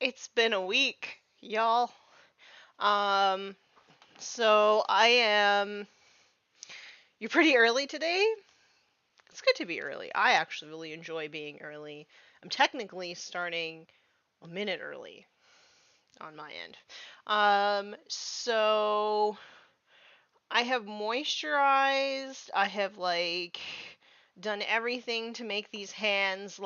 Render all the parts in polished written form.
It's been a week, y'all. Um, so I am. You're pretty early today? It's good to be early. I actually really enjoy being early. I'm technically starting a minute early on my end. So I have moisturized. I have done everything to make these hands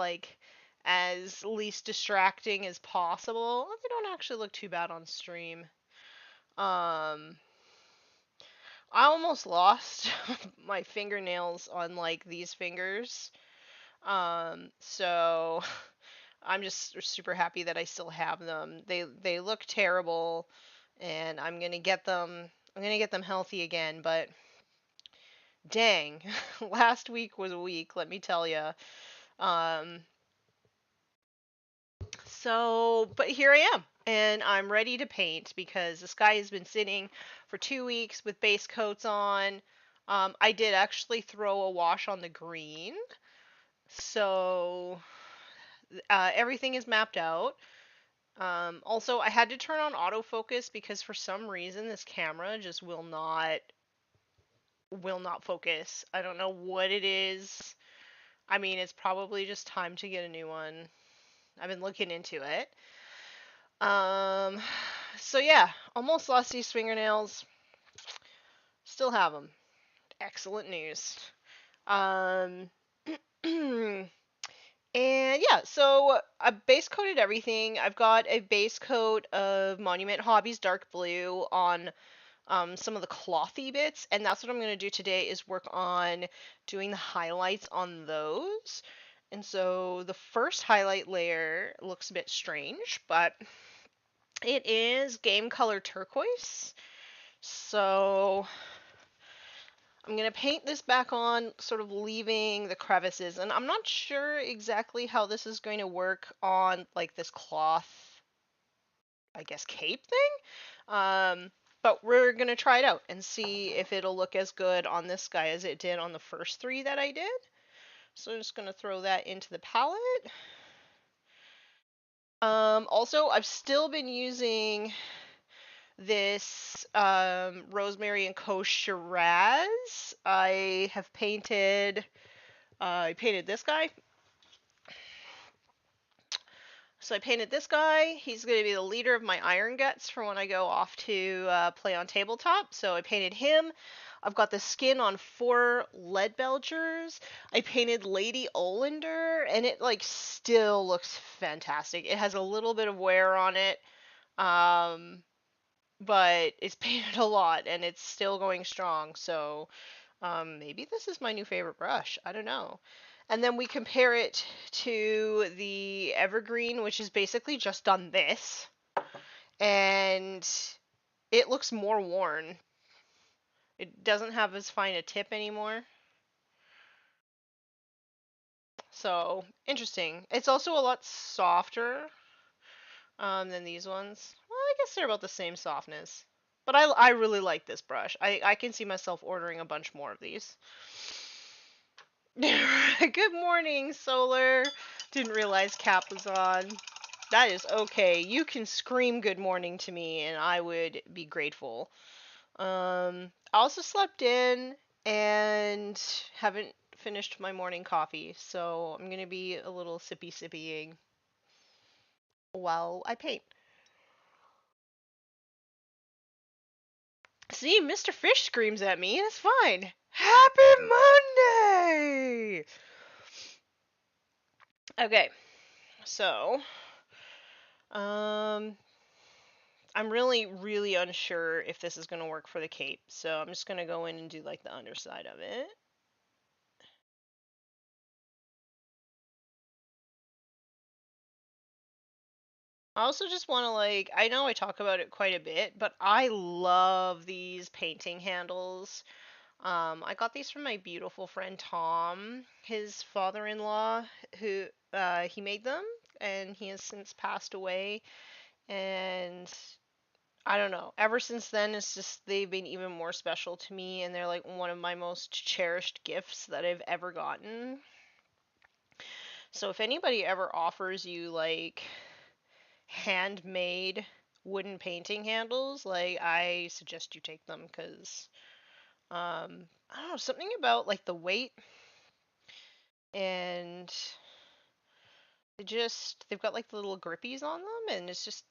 as least distracting as possible. They don't actually look too bad on stream. Um, I almost lost my fingernails on these fingers. So I'm just super happy that I still have them. They look terrible, and I'm gonna get them. I'm gonna get them healthy again. But dang, last week was a week. Let me tell you. Um, but here I am, and I'm ready to paint because this guy has been sitting for 2 weeks with base coats on. I did actually throw a wash on the green, so everything is mapped out. Also, I had to turn on autofocus because for some reason this camera just will not focus. I don't know what it is. I mean, it's probably just time to get a new one. I've been looking into it. Um, so yeah, almost lost these fingernails. Still have them. Excellent news. Um, and yeah, so I base coated everything. I've got a base coat of Monument Hobbies Dark Blue on some of the clothy bits, and that's what I'm going to do today is work on doing the highlights on those. And so the first highlight layer looks a bit strange, but it is game color turquoise. So I'm going to paint this back on, sort of leaving the crevices. And I'm not sure exactly how this is going to work on this cloth, I guess, cape thing. But we're going to try it out and see if it'll look as good on this guy as it did on the first three that I did. So I'm just going to throw that into the palette. Also, I've still been using this Rosemary and Co. Shiraz. I painted this guy. So I painted this guy. He's going to be the leader of my Iron Guts for when I go off to play on tabletop. So I painted him. I've got the skin on 4 lead belchers. I painted Lady Olander, and it still looks fantastic. It has a little bit of wear on it. But it's painted a lot and it's still going strong. So maybe this is my new favorite brush. I don't know. And then we compare it to the Evergreen, which is basically just done this. And it looks more worn. It doesn't have as fine a tip anymore. So, interesting. It's also a lot softer than these ones. Well, I guess they're about the same softness. But I really like this brush. I can see myself ordering a bunch more of these. Good morning, Solar. Didn't realize Cap was on. That is okay. You can scream good morning to me and I would be grateful. I also slept in and haven't finished my morning coffee, so I'm gonna be a little sippying while I paint. See, Mr. Fish screams at me. It's fine. Happy Monday! Okay, so, um, I'm really, really unsure if this is going to work for the cape, so I'm just going to go in and do, the underside of it. I also just want to, I know I talk about it quite a bit, but I love these painting handles. I got these from my beautiful friend Tom, his father-in-law, who he made them, and he has since passed away. And I don't know. Ever since then, it's just they've been even more special to me, and they're one of my most cherished gifts that I've ever gotten. So if anybody ever offers you handmade wooden painting handles, like I suggest you take them because I don't know, something about like the weight and they've got like the little grippies on them and it's just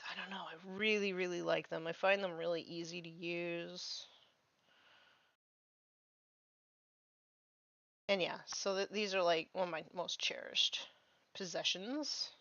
I don't know, I really really like them. I find them really easy to use. And yeah, so these are like one of my most cherished possessions.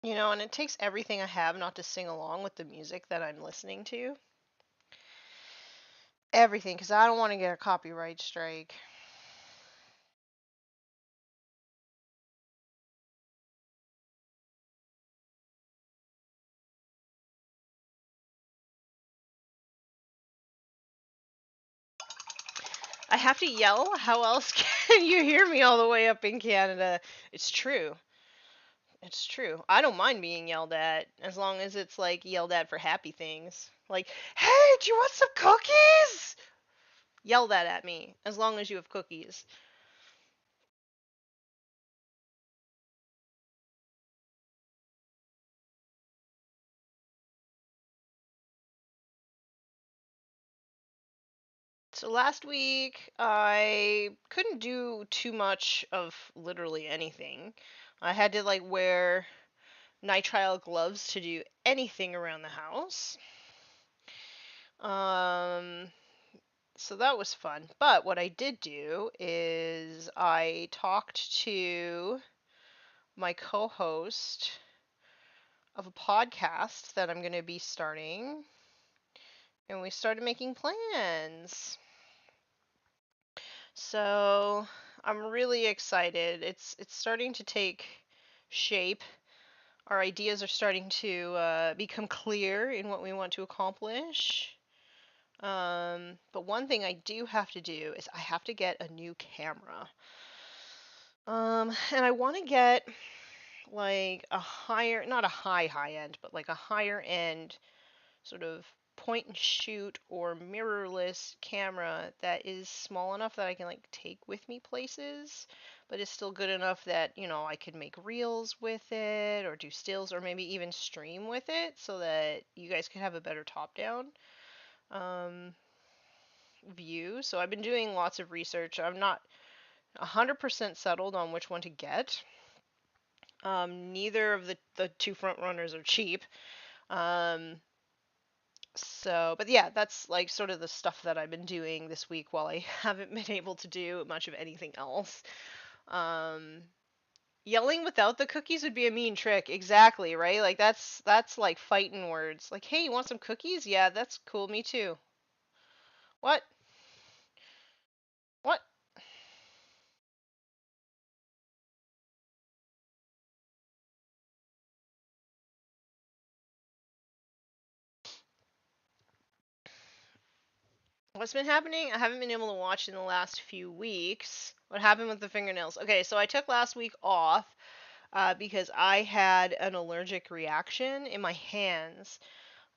You know, and it takes everything I have not to sing along with the music that I'm listening to. Everything, because I don't want to get a copyright strike. I have to yell? How else can you hear me all the way up in Canada? It's true. It's true. I don't mind being yelled at as long as it's like yelled at for happy things. Like, hey, do you want some cookies? Yell that at me as long as you have cookies. So last week I couldn't do too much of literally anything. I had to like wear nitrile gloves to do anything around the house. Um, so that was fun. But what I did do is I talked to my co-host of a podcast that I'm going to be starting, and we started making plans. So I'm really excited. It's starting to take shape. Our ideas are starting to become clear in what we want to accomplish. But one thing I do have to do is I have to get a new camera. And I want to get like a higher, not a high end, but like a higher end sort of point and shoot or mirrorless camera that is small enough that I can like take with me places, but is still good enough that, you know, I could make reels with it or do stills or maybe even stream with it so that you guys could have a better top down um, view. So I've been doing lots of research. I'm not 100% settled on which one to get. Neither of the two front runners are cheap. Um, So, but yeah, that's like sort of the stuff that I've been doing this week while I haven't been able to do much of anything else. Um, Yelling without the cookies would be a mean trick. Exactly, right? Like that's like fighting words. Like, "Hey, you want some cookies?" "Yeah, that's cool. Me too." "What? What?" What's been happening? I haven't been able to watch in the last few weeks. What happened with the fingernails? Okay, so I took last week off because I had an allergic reaction in my hands.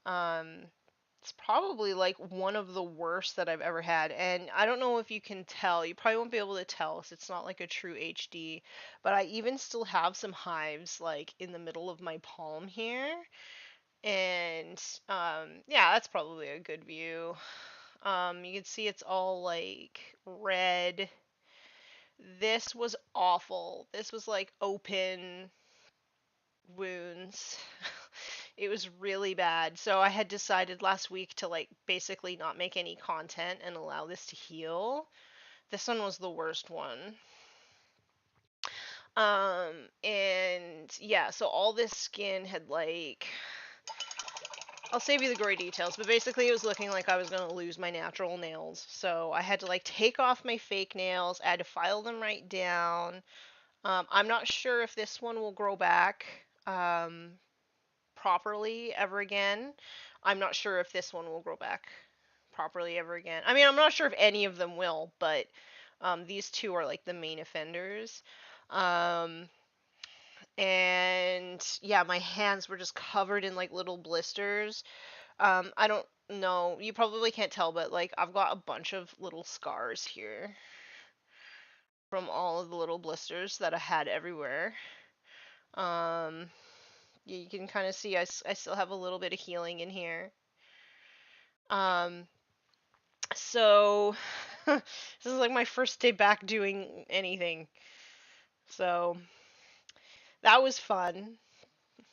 Um, it's probably like one of the worst that I've ever had. And I don't know if you can tell. You probably won't be able to tell because it's not like a true HD. But I even still have some hives like in the middle of my palm here. And yeah, that's probably a good view. You can see it's all like red. This was awful. This was like open wounds. It was really bad. So I had decided last week to like basically not make any content and allow this to heal. This one was the worst one. And yeah, so all this skin had like I'll save you the gory details, but basically it was looking like I was going to lose my natural nails. So I had to like take off my fake nails. I had to file them right down. I'm not sure if this one will grow back. Properly ever again. I'm not sure if this one will grow back properly ever again. I mean, I'm not sure if any of them will, but these two are like the main offenders. Um, and yeah, my hands were just covered in like little blisters. I don't know, you probably can't tell, but like I've got a bunch of little scars here from all of the little blisters that I had everywhere. Um, you can kind of see I still have a little bit of healing in here. Um, so this is like my first day back doing anything. So that was fun.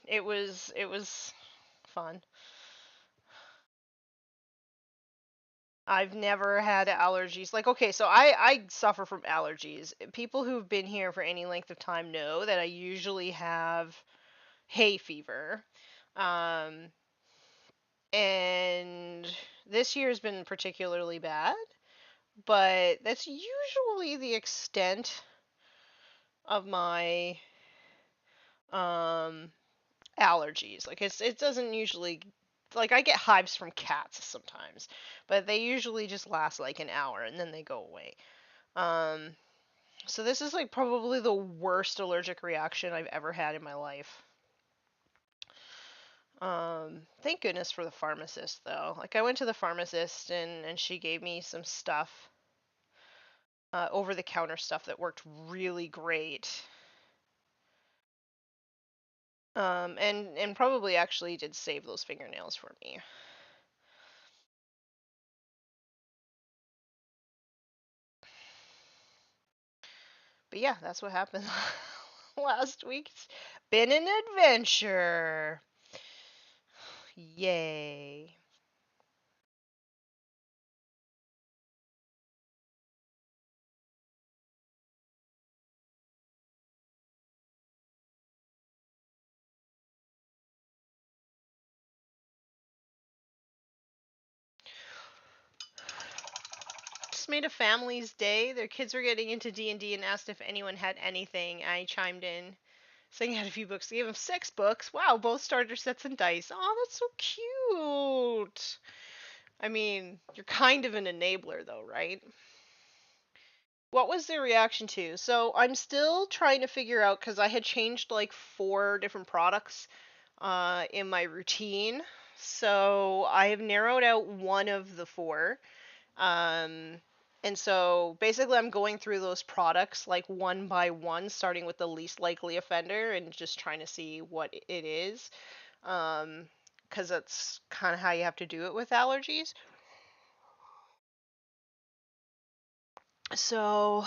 It was fun. I've never had allergies. Like, okay, so I suffer from allergies. People who've been here for any length of time know that I usually have hay fever. Um, and this year has been particularly bad, but that's usually the extent of my um allergies. Like it doesn't usually, like I get hives from cats sometimes, but they usually just last like an hour and then they go away. Um so this is like probably the worst allergic reaction I've ever had in my life. Thank goodness for the pharmacist though. Like I went to the pharmacist and she gave me some stuff, over the counter stuff that worked really great. And probably actually did save those fingernails for me. But yeah, that's what happened last week. It's been an adventure. Yay. Just made a family's day. Their kids were getting into D&D and asked if anyone had anything. I chimed in, saying I had a few books. I gave them 6 books. Wow, both starter sets and dice. Oh, that's so cute. I mean, you're kind of an enabler though, right? What was their reaction to? So I'm still trying to figure out, because I had changed like 4 different products in my routine. So I have narrowed out one of the 4. Um, and so basically, I'm going through those products like one by one, starting with the least likely offender and just trying to see what it is. Because that's kind of how you have to do it with allergies. So,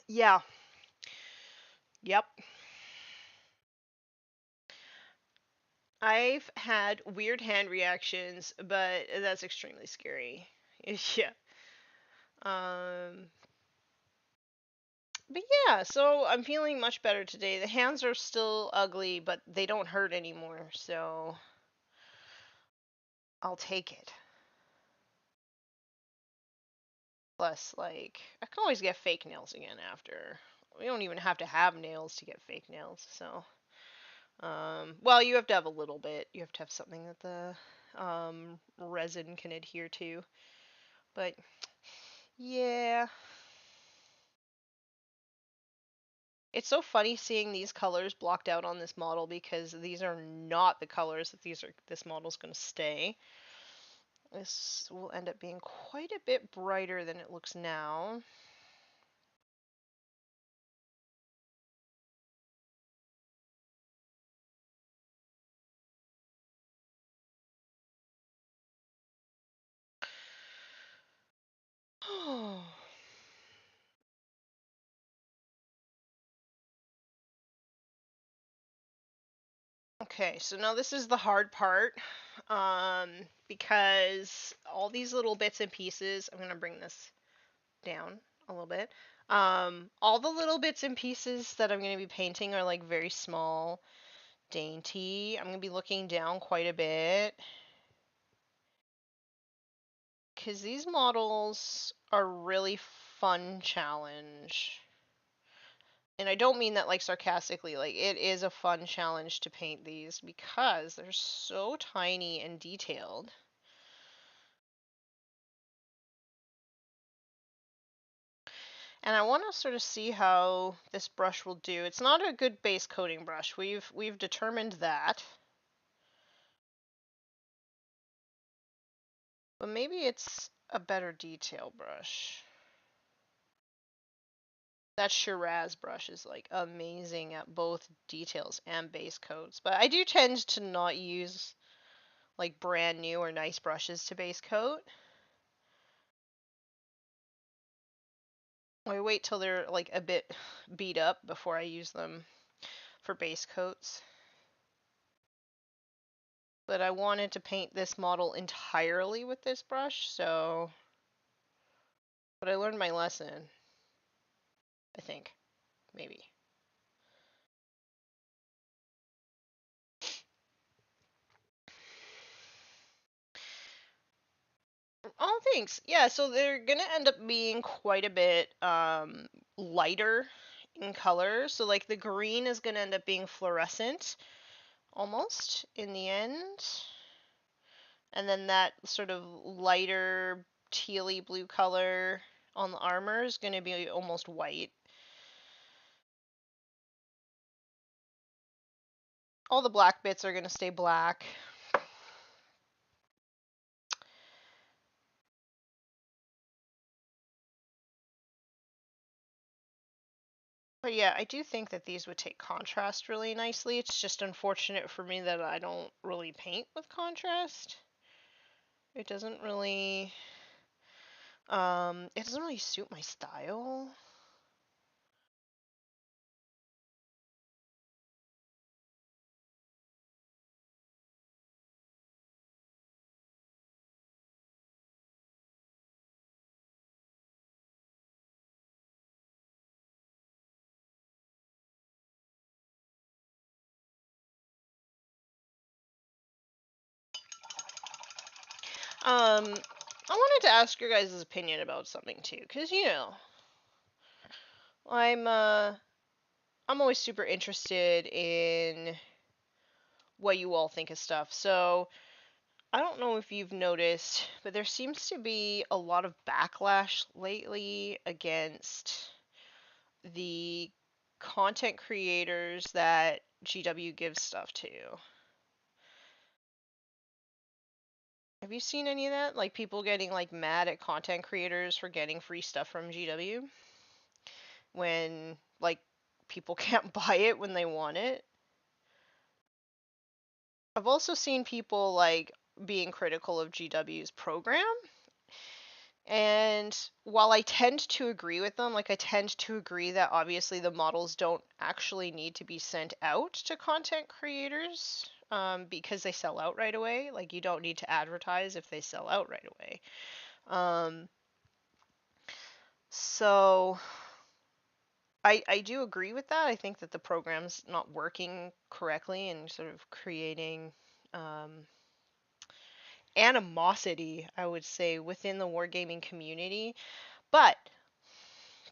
yeah, yep. I've had weird hand reactions, but that's extremely scary. Yeah. Um, but yeah, so I'm feeling much better today. The hands are still ugly, but they don't hurt anymore, so I'll take it. Plus, like, I can always get fake nails again after. We don't even have to have nails to get fake nails, so. Well, you have to have a little bit. You have to have something that the resin can adhere to. But yeah, it's so funny seeing these colors blocked out on this model because these are not the colors that this model's going to stay. This will end up being quite a bit brighter than it looks now. Okay, so now this is the hard part, because all these little bits and pieces, I'm gonna bring this down a little bit. All the little bits and pieces that I'm gonna be painting are like very small, dainty. I'm gonna be looking down quite a bit because these models are really fun challenge. And I don't mean that like sarcastically, like it is a fun challenge to paint these because they're so tiny and detailed. And I want to sort of see how this brush will do. It's not a good base coating brush. We've determined that. But maybe it's a better detail brush. That Shiraz brush is like amazing at both details and base coats. But I do tend to not use like brand new or nice brushes to base coat. I wait till they're like a bit beat up before I use them for base coats. But I wanted to paint this model entirely with this brush, so... But I learned my lesson. I think. Maybe. Oh, thanks. Yeah, so they're gonna end up being quite a bit lighter in color. So like the green is gonna end up being fluorescent almost in the end. And then that sort of lighter tealy blue color on the armor is gonna be almost white. All the black bits are gonna stay black. But yeah, I do think that these would take contrast really nicely. It's just unfortunate for me that I don't really paint with contrast. It doesn't really suit my style. I wanted to ask your guys' opinion about something too, because I'm I'm always super interested in what you all think of stuff. So I don't know if you've noticed, but there seems to be a lot of backlash lately against the content creators that GW gives stuff to. Have you seen any of that? Like people getting like mad at content creators for getting free stuff from GW when like people can't buy it when they want it. I've also seen people like being critical of GW's program. And while I tend to agree with them, like I tend to agree that obviously the models don't actually need to be sent out to content creators because they sell out right away. Like you don't need to advertise if they sell out right away. Um, so I do agree with that. I think that the program's not working correctly and sort of creating animosity, I would say, within the wargaming community. But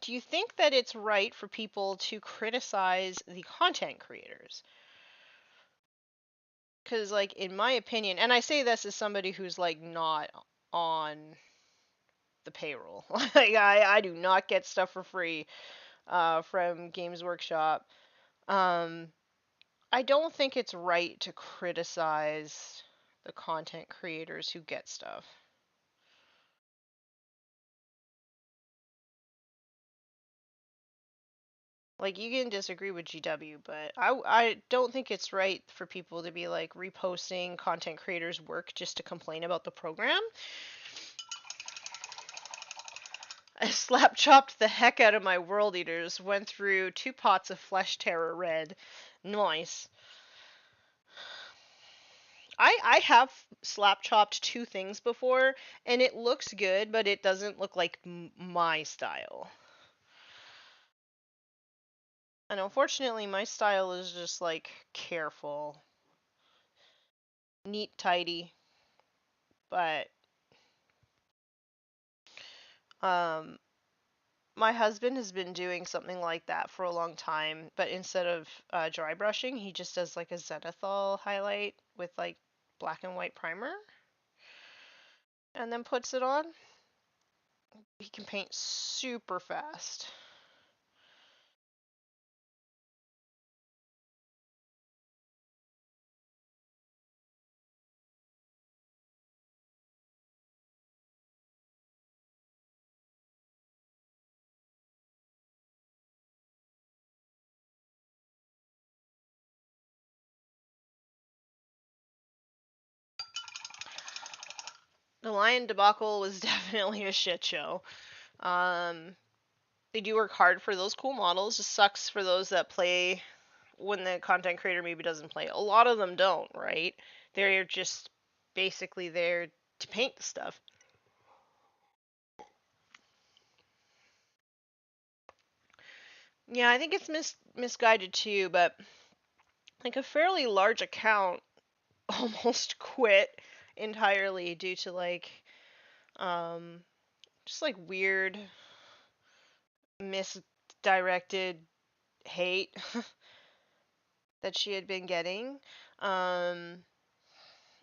do you think that it's right for people to criticize the content creators? Because, like, in my opinion, and I say this as somebody who's, like, not on the payroll. Like, I do not get stuff for free from Games Workshop. Um, I don't think it's right to criticize the content creators who get stuff. Like, you can disagree with GW, but I don't think it's right for people to be, like, reposting content creators' work just to complain about the program. I slap chopped the heck out of my World Eaters, went through 2 pots of Flesh Terror Red. Nice. I have slap chopped 2 things before, and it looks good, but it doesn't look like my style. And unfortunately, my style is just, like, careful. Neat, tidy. But, um, my husband has been doing something like that for a long time, but instead of dry brushing, he just does, like, a zenithal highlight with, like, black and white primer. And then puts it on. He can paint super fast. The Lion debacle was definitely a shit show. They do work hard for those cool models. It sucks for those that play when the content creator maybe doesn't play. A lot of them don't, right? They're just basically there to paint the stuff. Yeah, I think it's misguided too, but like a fairly large account almost quit entirely due to like um just like weird misdirected hate that she had been getting. Um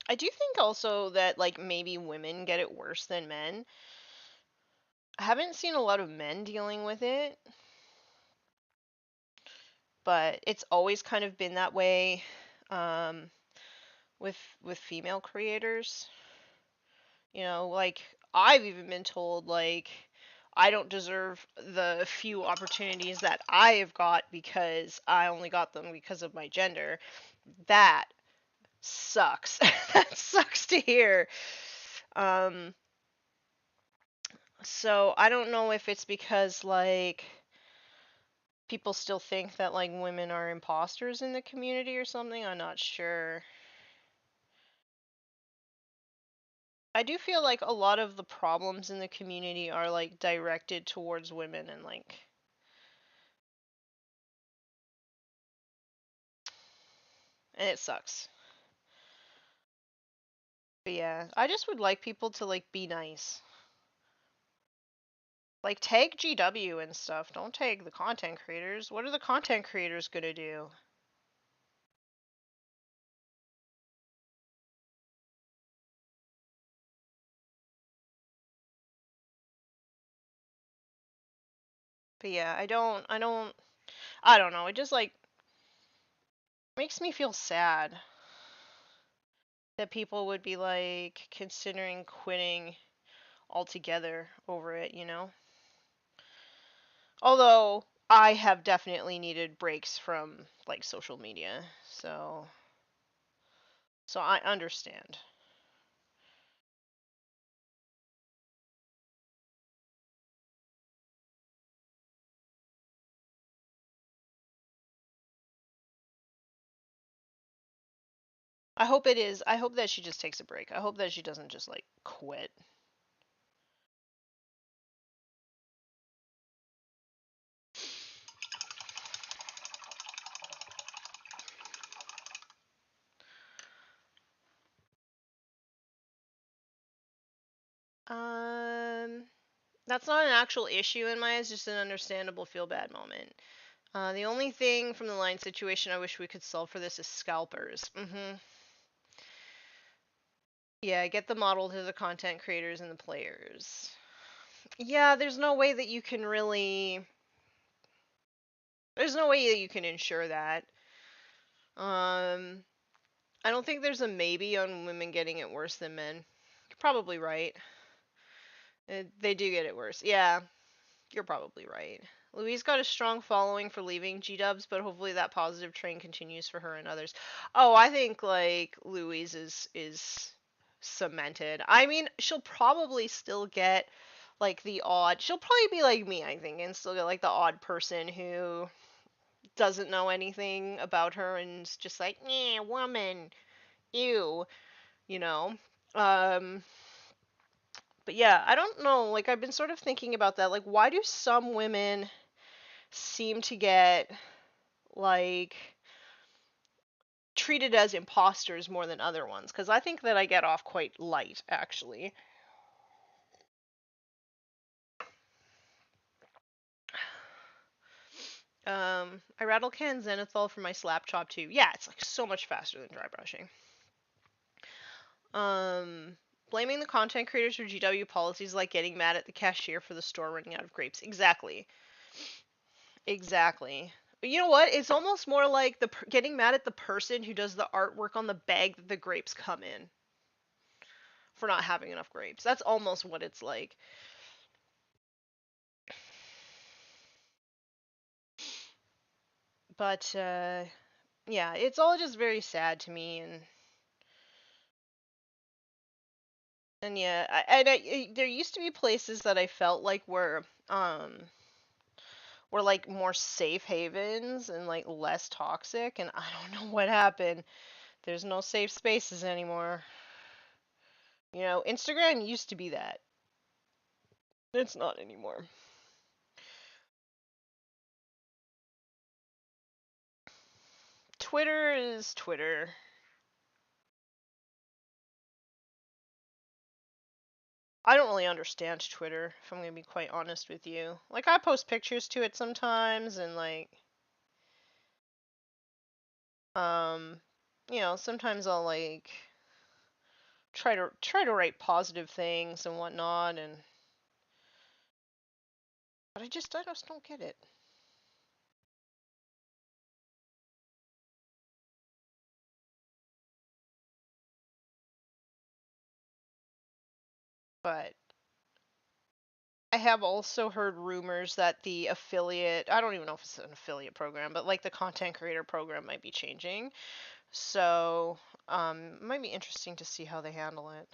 I do think also that like maybe women get it worse than men. I haven't seen a lot of men dealing with it, but it's always kind of been that way um with female creators. Like I've even been told like I don't deserve the few opportunities that I have got because I only got them because of my gender. That sucks. That sucks to hear. Um, so I don't know if it's because like people still think that like women are imposters in the community or something. I'm not sure. I do feel like a lot of the problems in the community are like directed towards women and it sucks. But yeah, I just would like people to like be nice. Like tag GW and stuff. Don't tag the content creators. What are the content creators gonna do? But yeah, I don't know. It just like makes me feel sad that people would be like considering quitting altogether over it. Although I have definitely needed breaks from like social media. So I understand. I hope it is. I hope that she just takes a break. I hope that she doesn't just like quit. Um, that's not an actual issue in my eyes, just an understandable feel bad moment. The only thing from the line situation I wish we could solve for this is scalpers. Yeah, get the model to the content creators and the players. Yeah, there's no way that you can ensure that. Um, I don't think there's a maybe on women getting it worse than men. You're probably right. They do get it worse. Yeah, you're probably right. Louise got a strong following for leaving G-Dubs, but hopefully that positive train continues for her and others. Oh, I think like Louise is cemented. I mean, she'll probably still get like the odd. She'll probably be like me, I think, and still get like the odd person who doesn't know anything about her and is just like, "Yeah, woman, ew," you know. Um, but yeah, I don't know. Like I've been sort of thinking about that. Like, why do some women seem to get like treated as imposters more than other ones? Because I think that I get off quite light, actually. I rattle can Zenithal for my slap chop too. Yeah, it's like so much faster than dry brushing. Um, blaming the content creators for GW policies like getting mad at the cashier for the store running out of grapes. Exactly. Exactly. But you know what? It's almost more like getting mad at the person who does the artwork on the bag that the grapes come in for not having enough grapes. That's almost what it's like. But yeah, it's all just very sad to me, And yeah, there used to be places that I felt like were like more safe havens and like less toxic, and I don't know what happened. There's no safe spaces anymore. Instagram used to be that. It's not anymore. Twitter is Twitter. I don't really understand Twitter, if I'm gonna be quite honest with you. Like, I post pictures to it sometimes, and like, um, sometimes I'll like try to write positive things and whatnot, and but I just don't get it. But I have also heard rumors that the affiliate, I don't even know if it's an affiliate program, but like the content creator program might be changing. So, it might be interesting to see how they handle it.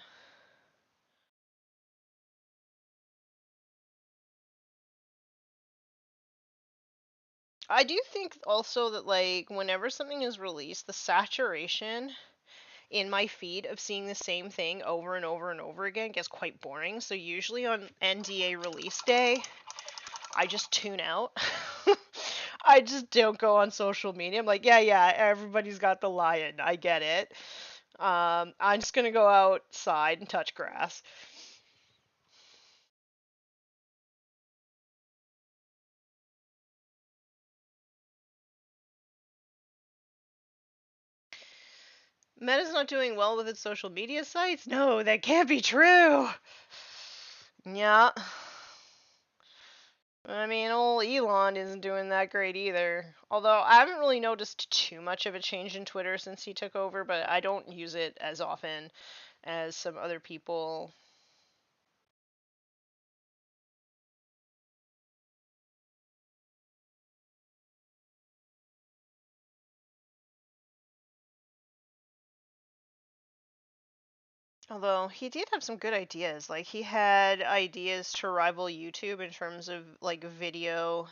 I do think also that like whenever something is released, the saturation in my feed of seeing the same thing over and over and over again gets quite boring. So usually on NDA release day, I just tune out. I just don't go on social media. I'm like, yeah, yeah, everybody's got the lion. I get it. I'm just gonna go outside and touch grass. Meta's not doing well with its social media sites? No, that can't be true. Yeah. I mean, old Elon isn't doing that great either. Although I haven't really noticed too much of a change in Twitter since he took over, but I don't use it as often as some other people. Although he did have some good ideas. Like he had ideas to rival YouTube in terms of like video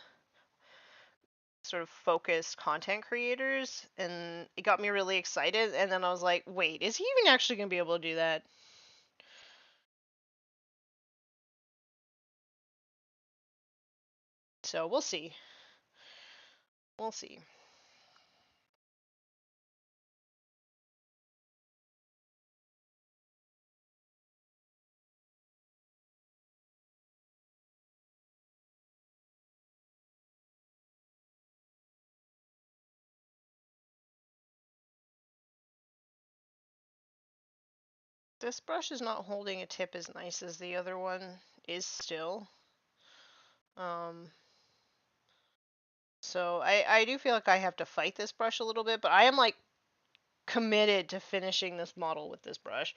sort of focused content creators, and it got me really excited, and then I was like, wait, is he even actually going to be able to do that? So we'll see. We'll see. This brush is not holding a tip as nice as the other one is still. Um, so I do feel like I have to fight this brush a little bit, but I am like committed to finishing this model with this brush.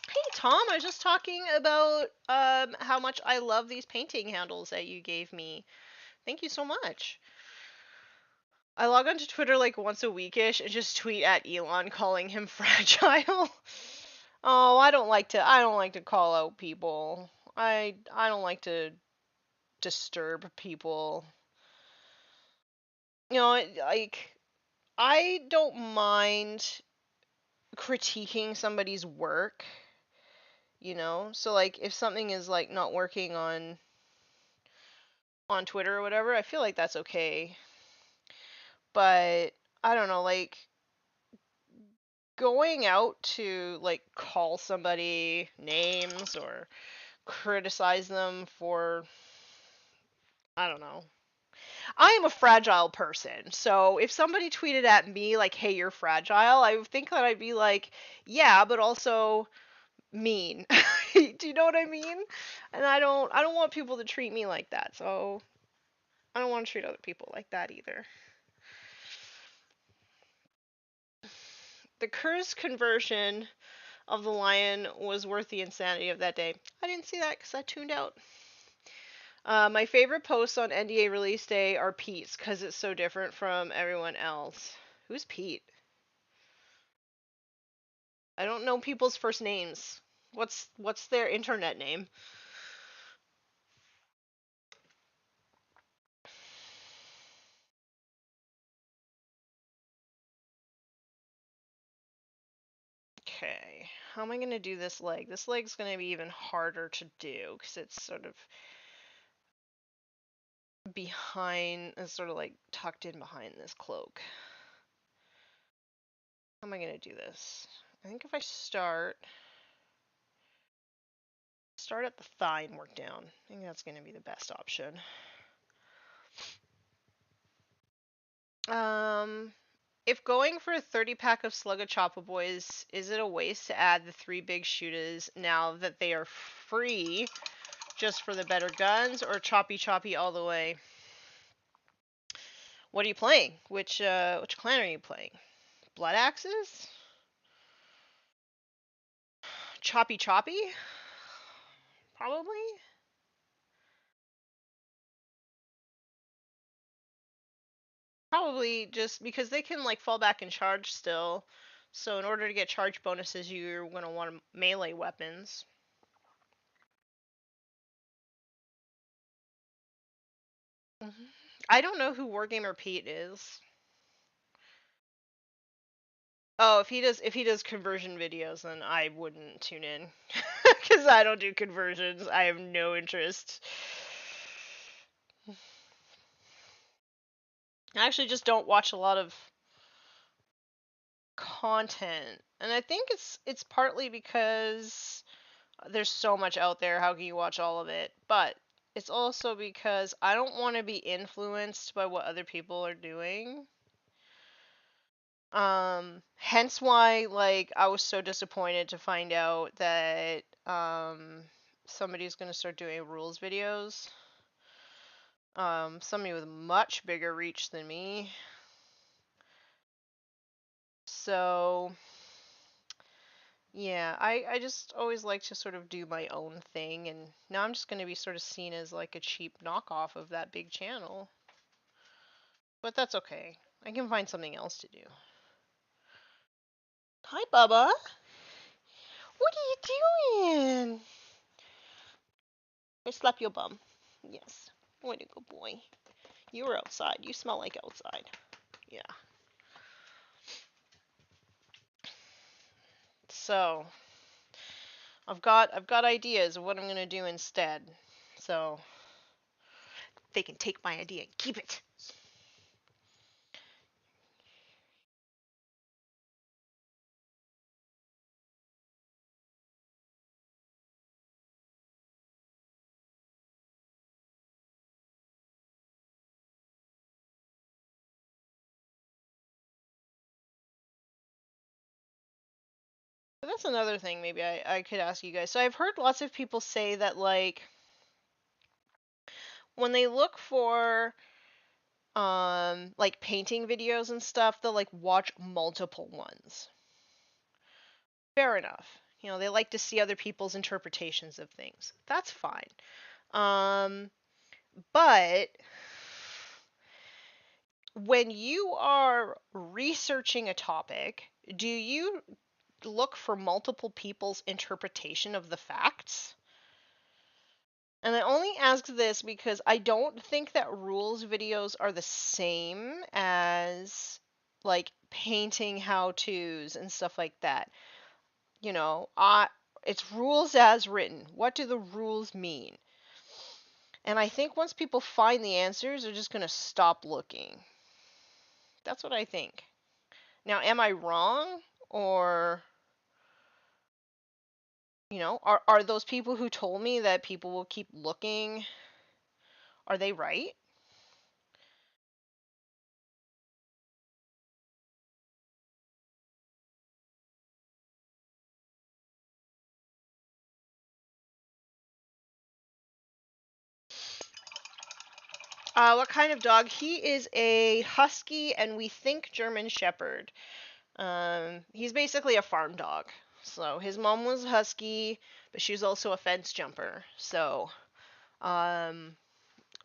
Hey Tom, I was just talking about how much I love these painting handles that you gave me. Thank you so much. I log onto Twitter like once a weekish and just tweet at Elon calling him fragile. Oh, I don't like to call out people. I don't like to disturb people. Like I don't mind critiquing somebody's work, So like if something is like not working on Twitter or whatever, I feel like that's okay. But I don't know, like going out to like call somebody names or criticize them for, I don't know. I am a fragile person. So if somebody tweeted at me like, "Hey, you're fragile," I would think that I'd be like, "Yeah, but also mean." Do you know what I mean? And I don't want people to treat me like that. So I don't want to treat other people like that either. The curse conversion of the lion was worth the insanity of that day. I didn't see that because I tuned out. My favorite posts on NDA release day are Pete's because it's so different from everyone else. Who's Pete? I don't know people's first names. What's their internet name? Okay, how am I gonna do this leg? This leg's gonna be even harder to do because it's sort of behind, it's sort of like tucked in behind this cloak. How am I gonna do this? I think if I start at the thigh and work down. I think that's gonna be the best option. If going for a 30 pack of Slugga Choppa Boys, is it a waste to add the 3 big shooters now that they are free just for the better guns, or choppy choppy all the way? What are you playing? Which clan are you playing? Blood Axes? Choppy choppy? Probably? Probably just because they can like fall back and charge still. So in order to get charge bonuses, you're gonna want melee weapons. I don't know who Wargamer Pete is. Oh, if he does conversion videos, then I wouldn't tune in because I don't do conversions. I have no interest. I actually just don't watch a lot of content, and I think it's partly because there's so much out there. How can you watch all of it? But it's also because I don't want to be influenced by what other people are doing. Hence why like I was so disappointed to find out that somebody's gonna start doing rules videos. Somebody with much bigger reach than me. So yeah, I just always like to sort of do my own thing, and now I'm just gonna be sort of seen as like a cheap knockoff of that big channel. But that's okay. I can find something else to do. Hi, Bubba. What are you doing? I slap your bum. Yes. Way to go, boy. You were outside. You smell like outside. Yeah. So I've got ideas of what I'm gonna do instead. So they can take my idea and keep it. But that's another thing maybe I could ask you guys. So I've heard lots of people say that like when they look for like painting videos and stuff, they'll like watch multiple ones. Fair enough. You know, they like to see other people's interpretations of things. That's fine. Um but when you are researching a topic, do you look for multiple people's interpretation of the facts? And I only ask this because I don't think that rules videos are the same as like painting how-tos and stuff like that. You know, it's rules as written. What do the rules mean? And I think once people find the answers, they're just going to stop looking. That's what I think. Now, am I wrong? Or, you know, are those people who told me that people will keep looking, are they right? What kind of dog? He is a husky and we think German shepherd. He's basically a farm dog. So his mom was a husky, but she was also a fence jumper. So, um,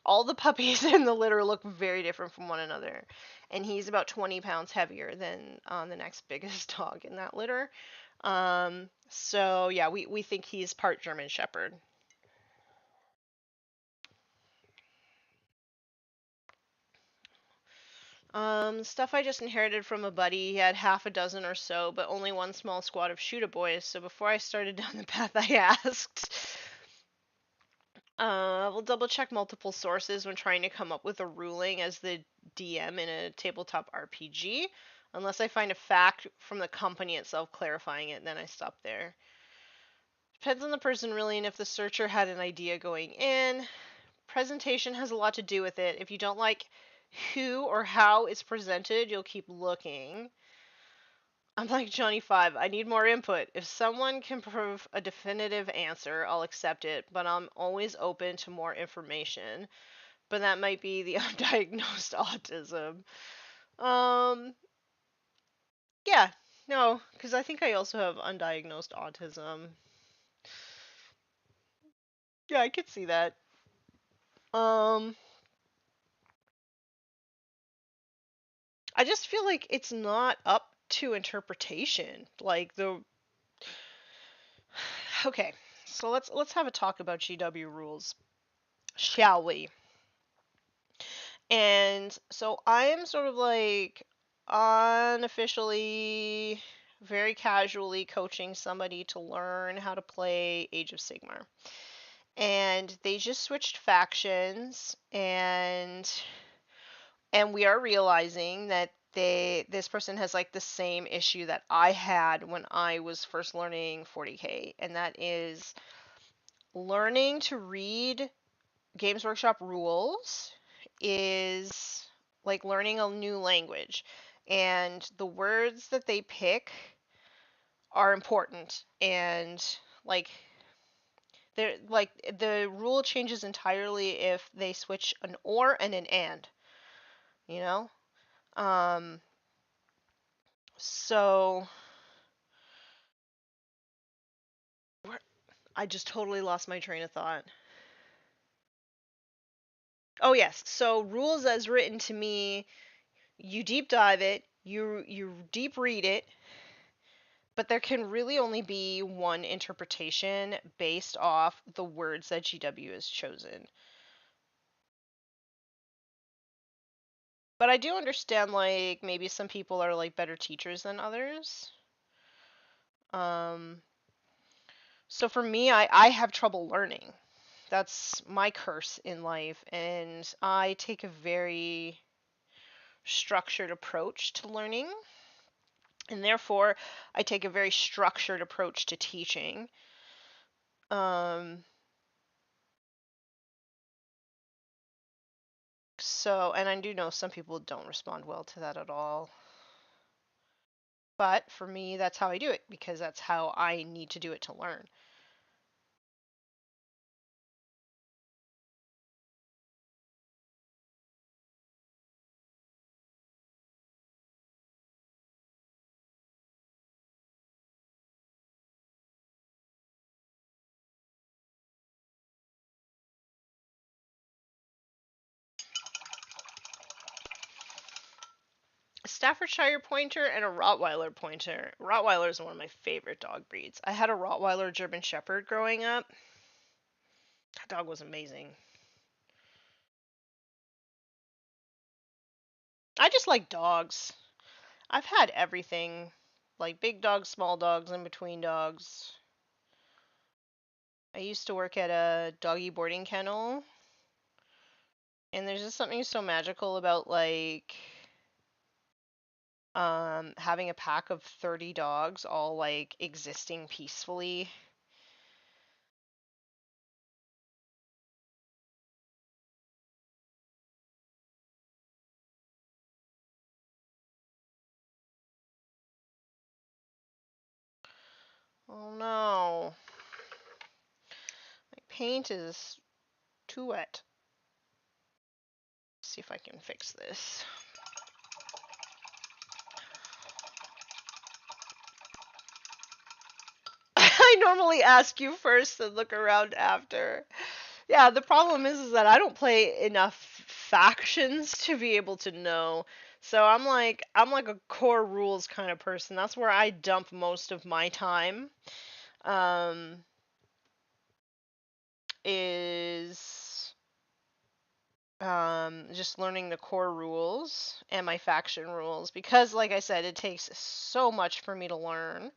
all the puppies in the litter look very different from one another. And he's about 20 pounds heavier than the next biggest dog in that litter. So yeah, we think he's part German Shepherd. Stuff I just inherited from a buddy. He had half a dozen or so, but only one small squad of shooter boys. So before I started down the path I asked, we'll double check multiple sources when trying to come up with a ruling as the DM in a tabletop RPG. Unless I find a fact from the company itself clarifying it, then I stop there. Depends on the person really, and if the searcher had an idea going in. Presentation has a lot to do with it. If you don't like who or how it's presented, you'll keep looking. I'm like Johnny Five. I need more input. If someone can prove a definitive answer, I'll accept it, but I'm always open to more information. But that might be the undiagnosed autism. Um, yeah, no, because I think I also have undiagnosed autism. Yeah, I could see that. Um, I just feel like it's not up to interpretation. Like the okay, so let's have a talk about GW rules, shall we? And so I am sort of like unofficially, very casually coaching somebody to learn how to play Age of Sigmar. And they just switched factions, and we are realizing that this person has like the same issue that I had when I was first learning 40k, and that is learning to read Games Workshop rules is like learning a new language, and the words that they pick are important, and like they're like the rule changes entirely if they switch an or and an and, you know. um so I just totally lost my train of thought. Oh yes, so rules as written to me, you deep dive it, you deep read it, but there can really only be one interpretation based off the words that GW has chosen. But I do understand like maybe some people are like better teachers than others. Um so for me, I have trouble learning. That's my curse in life, and I take a very structured approach to learning, and therefore I take a very structured approach to teaching. Um So, and I do know some people don't respond well to that at all. But for me, that's how I do it because that's how I need to do it to learn. A Staffordshire Pointer and a Rottweiler Pointer. Rottweiler is one of my favorite dog breeds. I had a Rottweiler German Shepherd growing up. That dog was amazing. I just like dogs. I've had everything, like big dogs, small dogs, in between dogs. I used to work at a doggy boarding kennel, and there's just something so magical about like having a pack of 30 dogs all like existing peacefully. Oh no, my paint is too wet. Let's see if I can fix this. I normally ask you first and look around after. Yeah, the problem is that I don't play enough factions to be able to know. So I'm like a core rules kind of person. That's where I dump most of my time. Um, is just learning the core rules and my faction rules because, like I said, it takes so much for me to learn,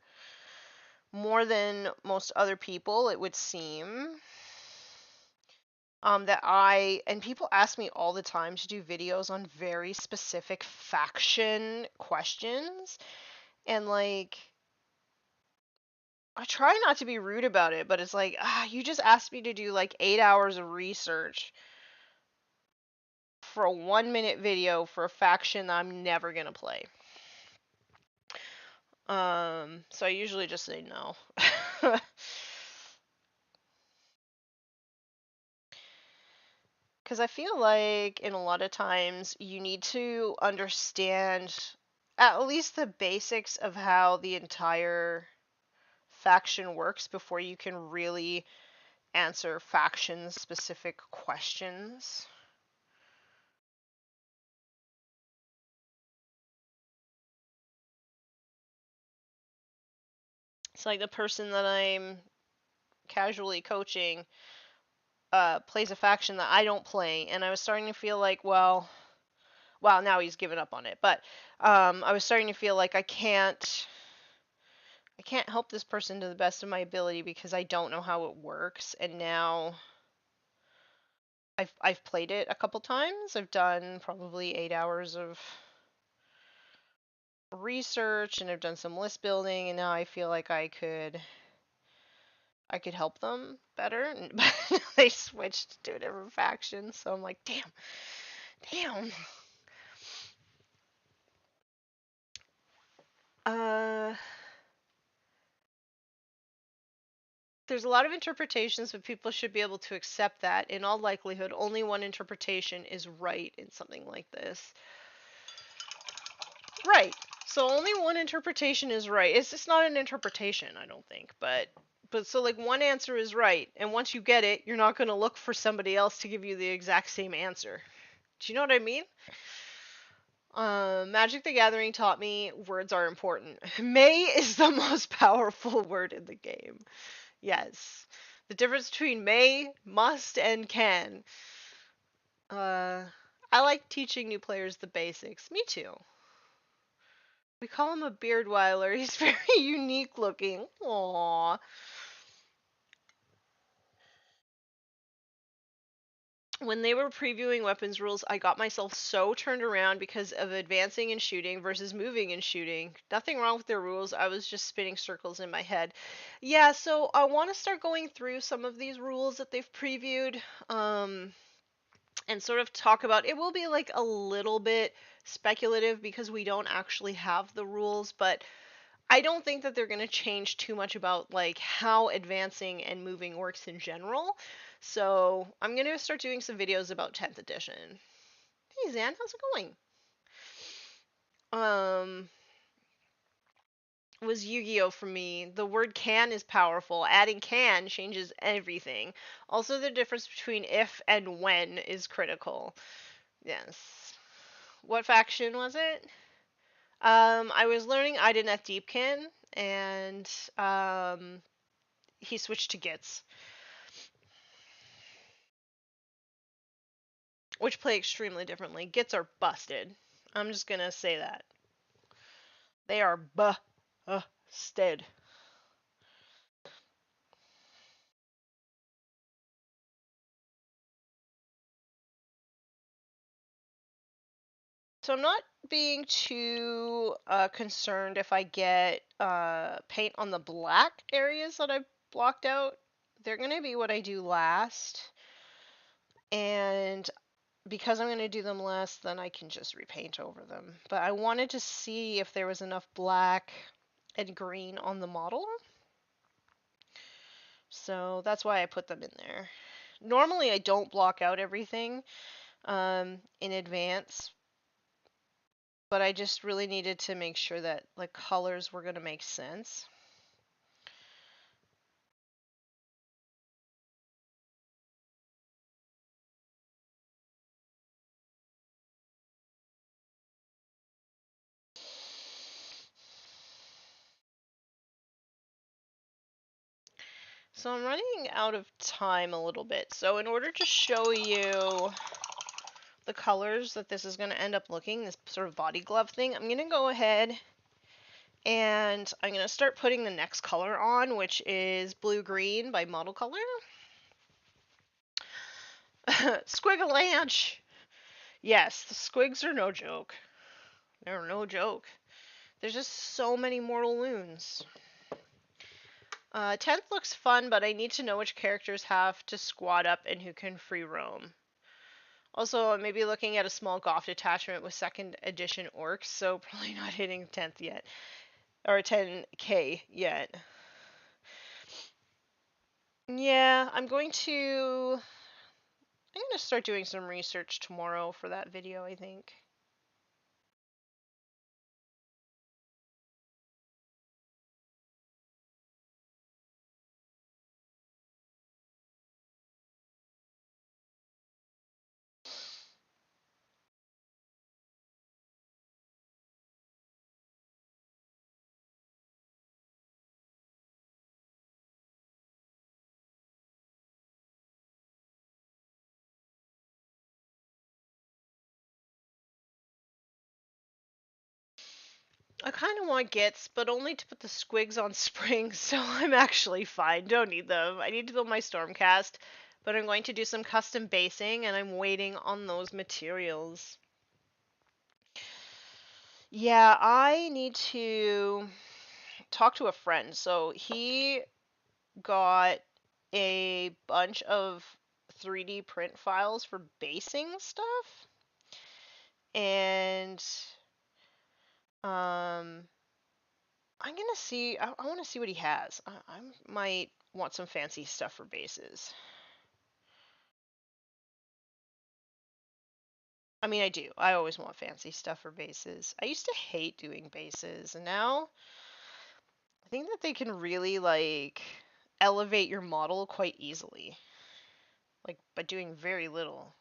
more than most other people, it would seem. That I and people ask me all the time to do videos on very specific faction questions, and like I try not to be rude about it, but it's like, you just asked me to do like 8 hours of research for a 1 minute video for a faction that I'm never gonna play. So I usually just say no. Because I feel like in a lot of times you need to understand at least the basics of how the entire faction works before you can really answer faction specific questions. It's like the person that I'm casually coaching plays a faction that I don't play, and I was starting to feel like, well, now he's given up on it, but I was starting to feel like I can't help this person to the best of my ability because I don't know how it works, and now I've played it a couple times. I've done probably 8 hours of research and I've done some list building, and now I feel like I could help them better. But they switched to a different faction, so I'm like, damn. Uh, there's a lot of interpretations, but people should be able to accept that. In all likelihood, only one interpretation is right in something like this. Right. So only one interpretation is right. It's just not an interpretation, I don't think, but so like one answer is right, and once you get it, you're not going to look for somebody else to give you the exact same answer. Do you know what I mean? Magic the Gathering taught me words are important. May is the most powerful word in the game. Yes. The difference between may, must, and can. Uh, I like teaching new players the basics. Me too. We call him a beardweiler. He's very unique looking. Aww. When they were previewing weapons rules, I got myself so turned around because of advancing and shooting versus moving and shooting. Nothing wrong with their rules. I was just spinning circles in my head. Yeah, so I want to start going through some of these rules that they've previewed. And sort of talk about it. Will be like a little bit speculative because we don't actually have the rules, but I don't think that they're going to change too much about like how advancing and moving works in general. So I'm going to start doing some videos about 10th edition. Hey Zan, how's it going? Um was Yu-Gi-Oh for me. The word can is powerful. Adding can changes everything. Also the difference between if and when is critical. Yes. What faction was it? I was learning Idoneth Deepkin, and he switched to Gits, which play extremely differently. Gits are busted. I'm just gonna say that. They are busted. So I'm not being too concerned if I get paint on the black areas that I've blocked out. They're gonna be what I do last. And because I'm going to do them last, then I can just repaint over them. But I wanted to see if there was enough black and green on the model. So that's why I put them in there. Normally I don't block out everything in advance, but I just really needed to make sure that the colors were going to make sense. So I'm running out of time a little bit. So in order to show you the colors that this is going to end up looking, this sort of body glove thing, I'm going to go ahead and I'm going to start putting the next color on, which is blue-green by Model Color. Squiggalanch! Yes, the squigs are no joke. They're no joke. There's just so many mortal wounds. 10th looks fun, but I need to know which characters have to squad up and who can free roam. Also, I'm maybe looking at a small Goth detachment with 2nd edition orcs, so probably not hitting 10th yet. Or 10k yet. Yeah, I'm going to start doing some research tomorrow for that video, I think. I kind of want gits, but only to put the squigs on springs, so I'm actually fine. Don't need them. I need to build my Stormcast, but I'm going to do some custom basing, and I'm waiting on those materials. Yeah, I need to talk to a friend. So he got a bunch of 3D print files for basing stuff, and I'm gonna see. I want to see what he has. I might want some fancy stuff for bases. I mean, I do. I always want fancy stuff for bases. I used to hate doing bases, and now I think that they can really like elevate your model quite easily, like by doing very little.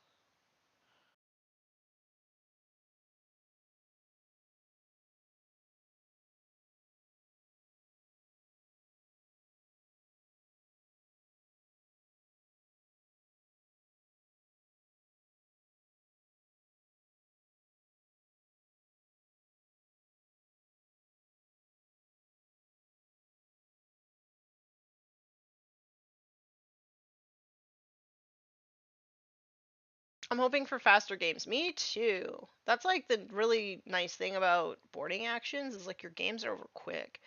I'm hoping for faster games. Me too. That's like the really nice thing about boarding actions is like your games are over quick.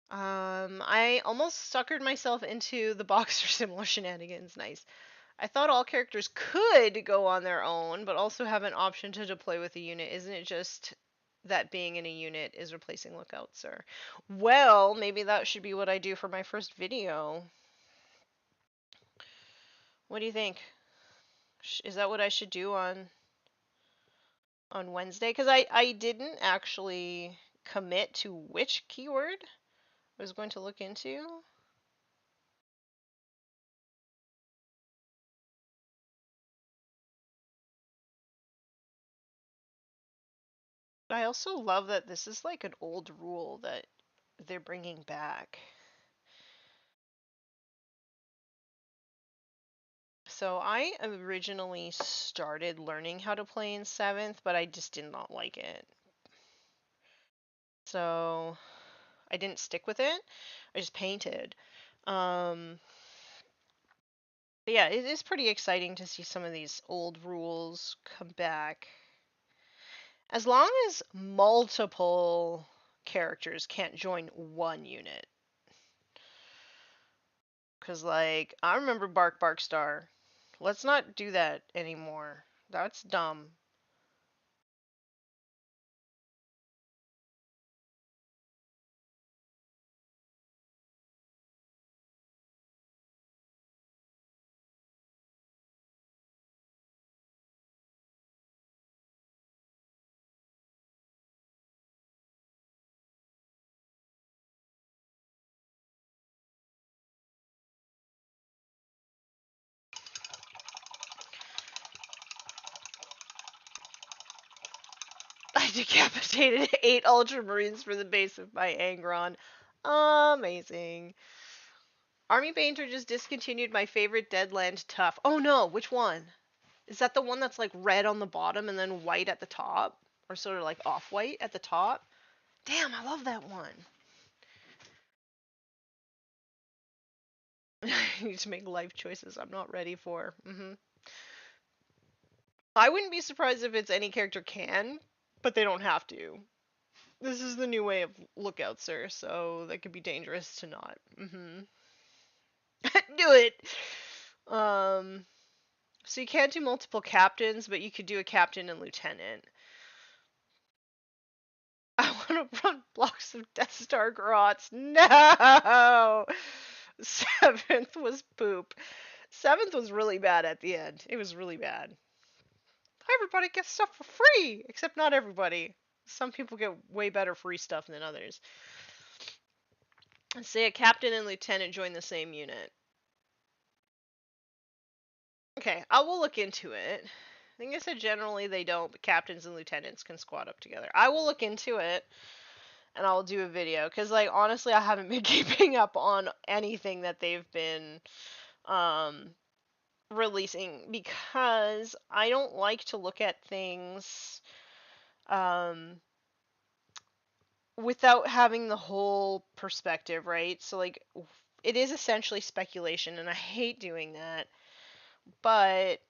I almost suckered myself into the boxer similar shenanigans. Nice. I thought all characters could go on their own, but also have an option to deploy with a unit. Isn't it just that being in a unit is replacing lookouts, sir? Well, maybe that should be what I do for my first video. What do you think? Is that what I should do on Wednesday? Because I didn't actually commit to which keyword I was going to look into. I also love that this is like an old rule that they're bringing back. So I originally started learning how to play in 7th, but I just did not like it. So I didn't stick with it. I just painted. But yeah, it is pretty exciting to see some of these old rules come back. As long as multiple characters can't join one unit. Because, like, I remember Bark Bark Star. Let's not do that anymore. That's dumb. I decapitated 8 Ultramarines for the base of my Angron. Amazing. Army Painter just discontinued my favorite Deadland Tough. Oh no, which one? Is that the one that's like red on the bottom and then white at the top? Or sort of like off-white at the top? Damn, I love that one. I need to make life choices I'm not ready for. I wouldn't be surprised if it's any character can, but they don't have to. This is the new way of lookout, sir, so that could be dangerous to not. Do it! So you can't do multiple captains, but you could do a captain and lieutenant. I want to run blocks of Death Star grots. No! 7th was poop. 7th was really bad at the end. It was really bad. Everybody gets stuff for free! Except not everybody. Some people get way better free stuff than others. Say a captain and lieutenant join the same unit. Okay, I will look into it. I think I said generally they don't, but captains and lieutenants can squad up together. I will look into it, and I'll do a video, because, like, honestly, I haven't been keeping up on anything that they've been, releasing, because I don't like to look at things, without having the whole perspective, right? So, like, it is essentially speculation, and I hate doing that, but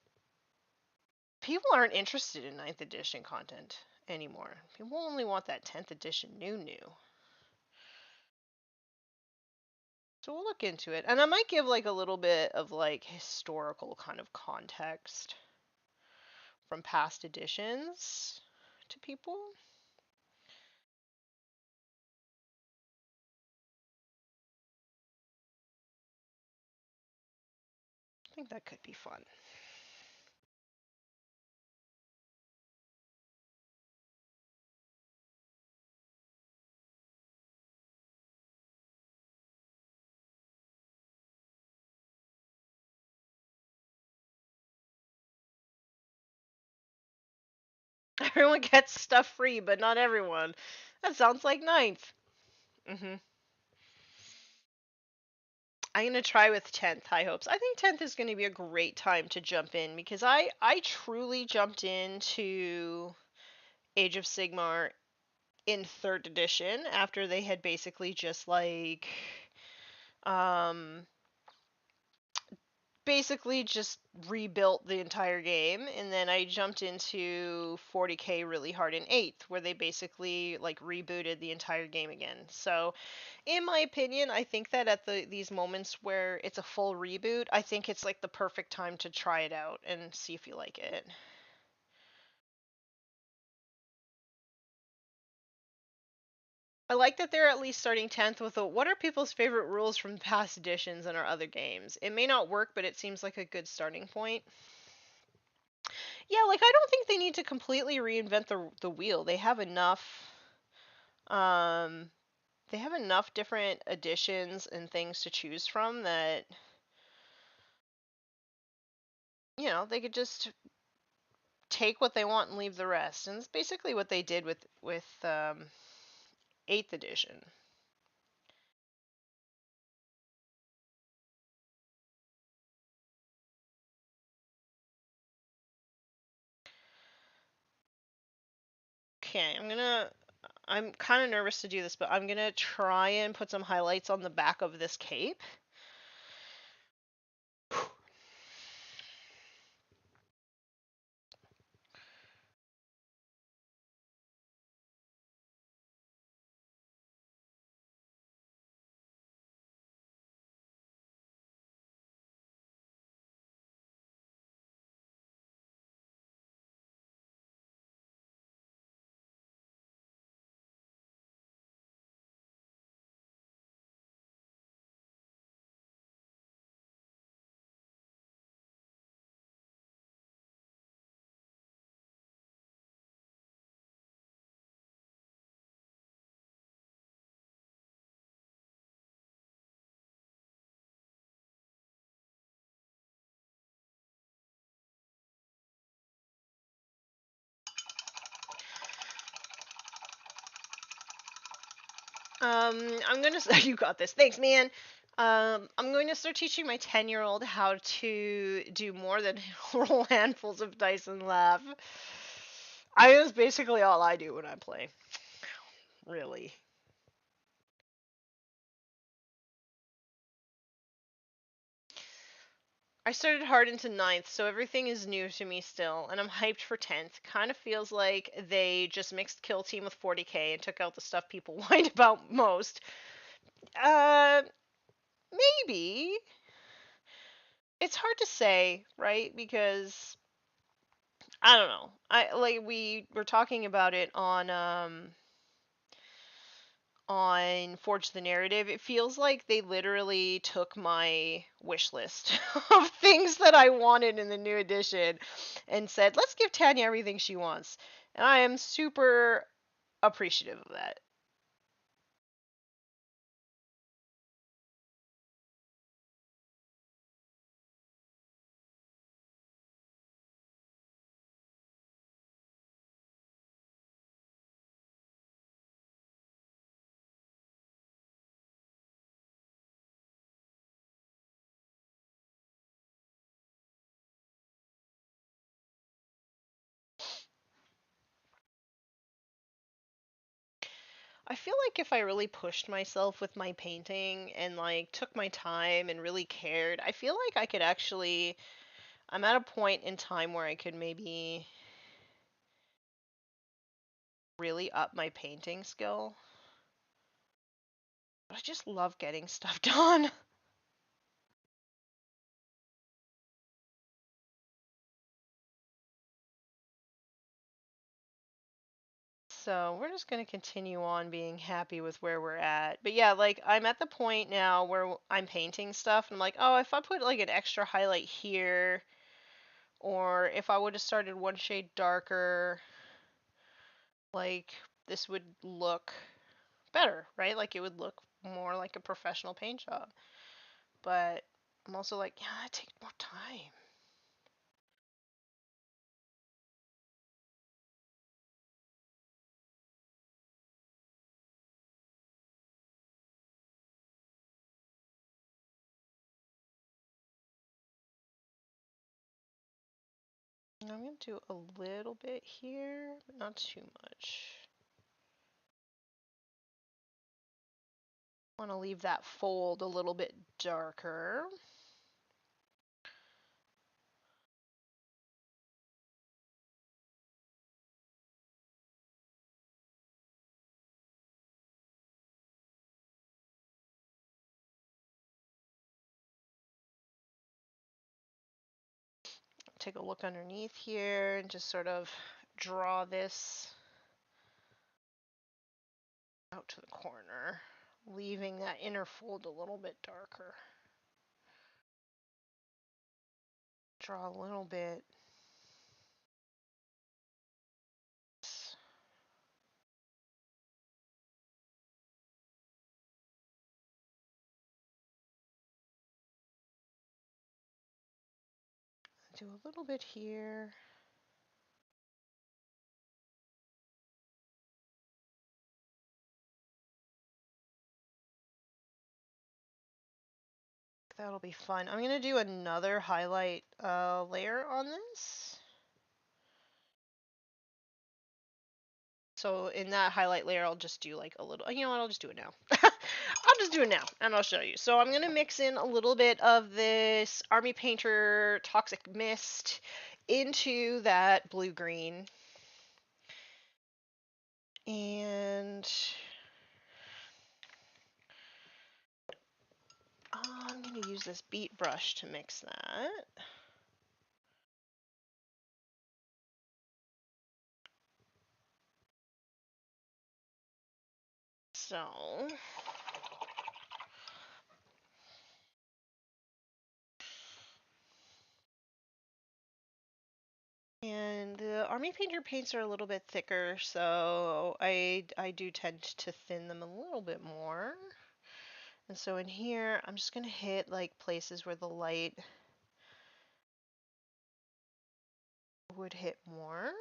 people aren't interested in 9th edition content anymore. People only want that 10th edition new. So we'll look into it. And I might give like a little bit of like historical kind of context from past editions to people. I think that could be fun. Everyone gets stuff free, but not everyone. That sounds like 9th. I'm gonna try with 10th, high hopes. I think 10th is gonna be a great time to jump in, because I truly jumped into Age of Sigmar in 3rd edition after they had basically just like um basically just rebuilt the entire game, and then I jumped into 40k really hard in 8th, where they basically like rebooted the entire game again. So in my opinion, I think that at these moments where it's a full reboot, I think it's like the perfect time to try it out and see if you like it. I like that they're at least starting 10th with a what are people's favorite rules from past editions and our other games. It may not work, but it seems like a good starting point. Yeah, like I don't think they need to completely reinvent the wheel. Um they have enough different editions and things to choose from that they could just take what they want and leave the rest. And it's basically what they did with 8th edition. Okay, I'm kind of nervous to do this, but I'm gonna try and put some highlights on the back of this cape. I'm gonna say you got this. Thanks, man. I'm going to start teaching my 10-year-old how to do more than roll handfuls of dice and laugh. That's basically all I do when I play. Really. I started hard into ninth, so everything is new to me still, and I'm hyped for 10th. Kind of feels like they just mixed Kill Team with 40k and took out the stuff people whined about most. Uh, maybe. It's hard to say, right? Because I don't know. We were talking about it on Forge the Narrative. It feels like they literally took my wish list of things that I wanted in the new edition and said, "Let's give Tanya everything she wants." And I am super appreciative of that. I feel like if I really pushed myself with my painting and like took my time and really cared, I feel like I could actually I'm at a point in time where I could maybe really up my painting skill. But I just love getting stuff done. So we're just going to continue on being happy with where we're at. But yeah, like I'm at the point now where I'm painting stuff and I'm like, oh, if I put like an extra highlight here, or if I would have started one shade darker, like this would look better, right? Like it would look more like a professional paint job. But I'm also like, yeah, it takes more time. I'm going to do a little bit here, but not too much. I want to leave that fold a little bit darker. Take a look underneath here and just sort of draw this out to the corner, leaving that inner fold a little bit darker. Draw a little bit. Do a little bit here. That'll be fun. I'm going to do another highlight layer on this. So in that highlight layer, I'll just do like a little, you know what, I'll just do it now. I'll just do it now and I'll show you. So I'm going to mix in a little bit of this Army Painter Toxic Mist into that blue-green. And I'm going to use this beat brush to mix that. So and the Army Painter paints are a little bit thicker, so I do tend to thin them a little bit more. And so in here, I'm just going to hit like places where the light would hit more.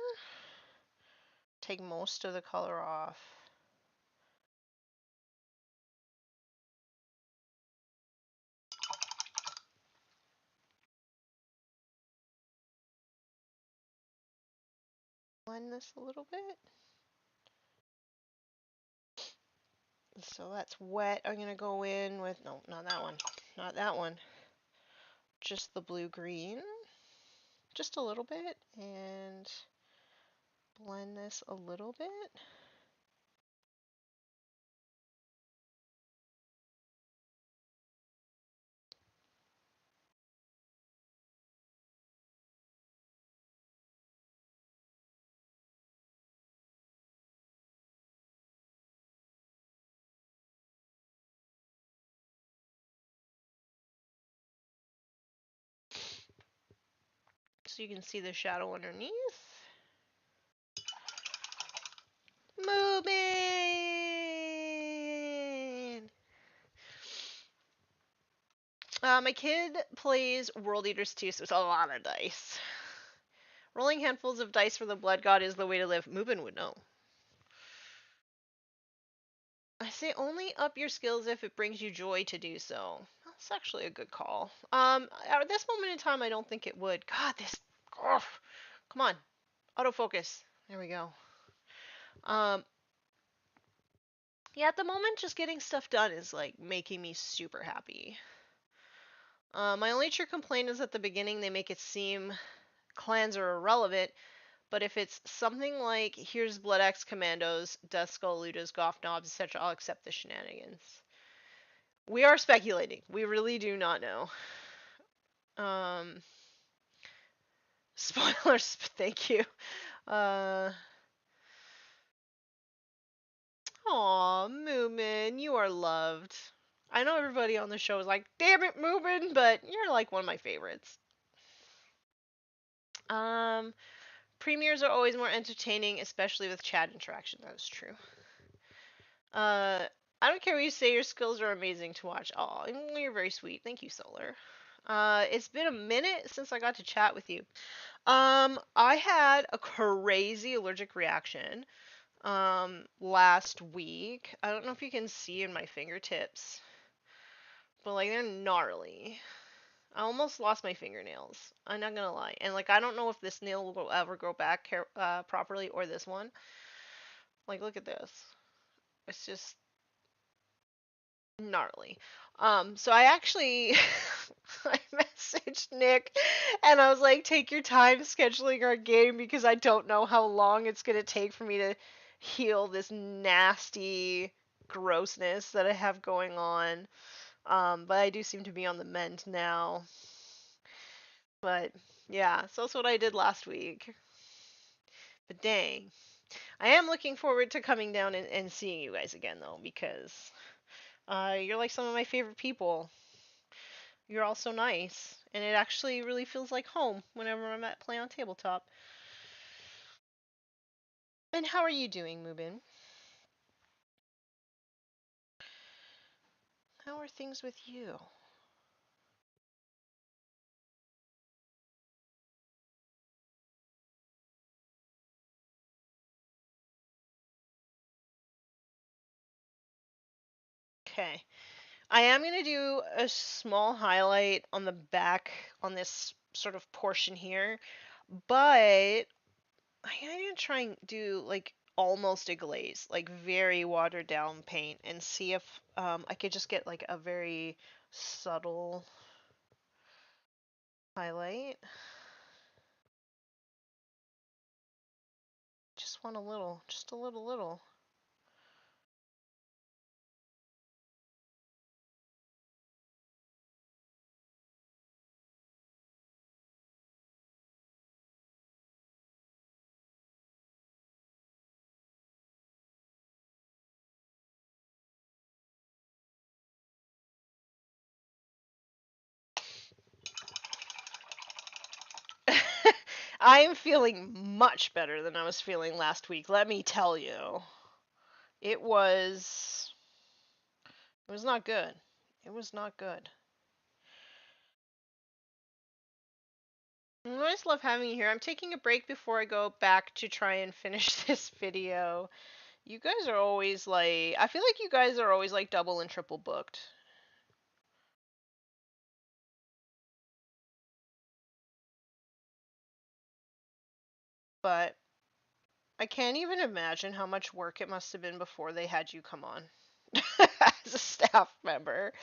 Take most of the color off. blend this a little bit. So that's wet. I'm gonna go in with, no, not that one. Not that one. Just the blue-green. Just a little bit. And blend this a little bit. So you can see the shadow underneath. Moving! My kid plays World Eaters 2, so it's a lot of dice. Rolling handfuls of dice for the blood god is the way to live. Mubin would know. I say only up your skills if it brings you joy to do so. That's actually a good call. At this moment in time, I don't think it would. God, this. Oh, come on, autofocus. There we go. Yeah, at the moment, just getting stuff done is like making me super happy. My only true complaint is at the beginning they make it seem clans are irrelevant, but if it's something like here's Blood Axe Commandos, Death Skull Ludas, Goth Knobs, etc., I'll accept the shenanigans. We are speculating. We really do not know. Spoilers, thank you. Aw, Moomin, you are loved. I know everybody on the show is like, damn it, Moomin, but you're like one of my favorites. Premieres are always more entertaining, especially with chat interaction. That is true. I don't care what you say. Your skills are amazing to watch. Oh, you're very sweet. Thank you, Solar. It's been a minute since I got to chat with you. I had a crazy allergic reaction last week. I don't know if you can see in my fingertips, but like they're gnarly. I almost lost my fingernails. I'm not gonna lie. And like I don't know if this nail will ever grow back properly or this one. Like look at this. It's just gnarly. So I actually I messaged Nick and I was like, take your time scheduling our game because I don't know how long it's gonna take for me to heal this nasty grossness that I have going on. But I do seem to be on the mend now. But yeah, so that's what I did last week. But dang. I am looking forward to coming down and seeing you guys again though, because you're like some of my favorite people. You're all so nice. And it actually really feels like home whenever I'm at Play on Tabletop. And how are you doing, Mubin? How are things with you? Okay. I am going to do a small highlight on the back on this sort of portion here, but I'm going to try and do like almost a glaze, like very watered down paint, and see if I could just get like a very subtle highlight. Just want a little, just a little. I am feeling much better than I was feeling last week, let me tell you. It was not good. It was not good. I just love having you here. I'm taking a break before I go back to try and finish this video. You guys are always like, I feel like you guys are always like double and triple booked. But I can't even imagine how much work it must have been before they had you come on as a staff member.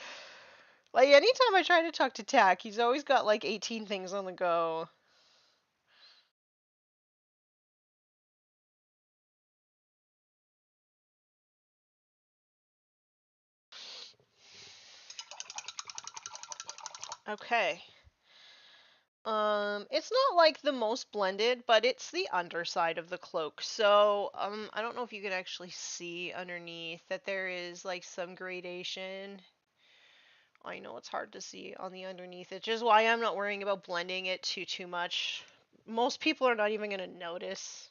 Like, anytime I try to talk to Tack, he's always got like 18 things on the go. Okay. It's not like the most blended, but it's the underside of the cloak. So, I don't know if you can actually see underneath that there is like some gradation. I know it's hard to see on the underneath, which is why I'm not worrying about blending it too much. Most people are not even going to notice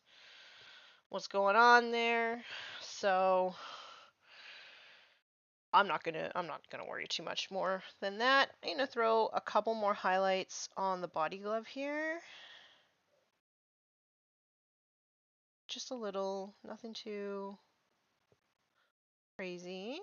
what's going on there. So, I'm not gonna worry too much more than that. I'm gonna throw a couple more highlights on the body glove here. Just a little, nothing too crazy.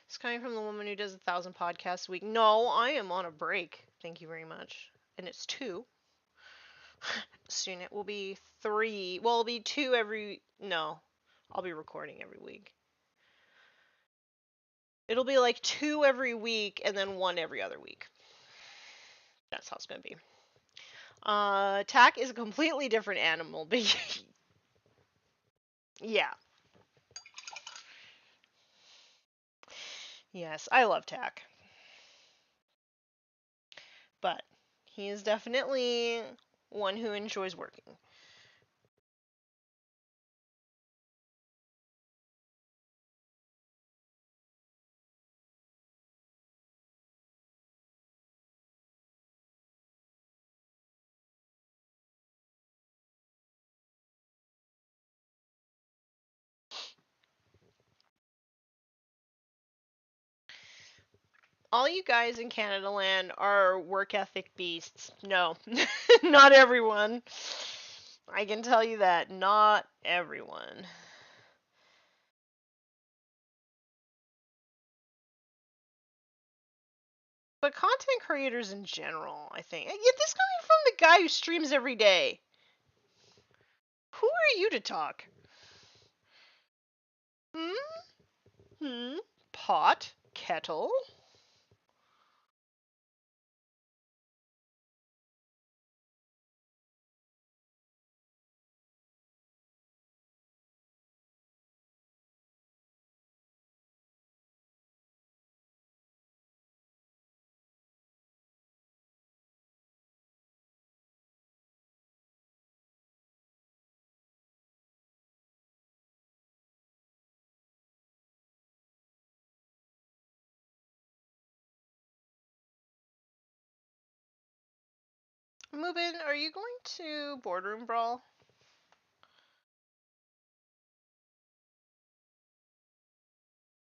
It's coming from the woman who does 1,000 podcasts a week. No, I am on a break. Thank you very much. And it's 2. Soon it will be 3. Well, it'll be 2 every. No, I'll be recording every week. It'll be like 2 every week and then 1 every other week. That's how it's gonna be. Tack is a completely different animal, but yeah. Yes, I love Tack. But he is definitely one who enjoys working. All you guys in Canada land are work ethic beasts. No, not everyone. I can tell you that. Not everyone. But content creators in general, I think. Yet this coming from the guy who streams every day. Who are you to talk? Hmm? Hmm? Pot? Kettle? Mubin, are you going to Boardroom Brawl?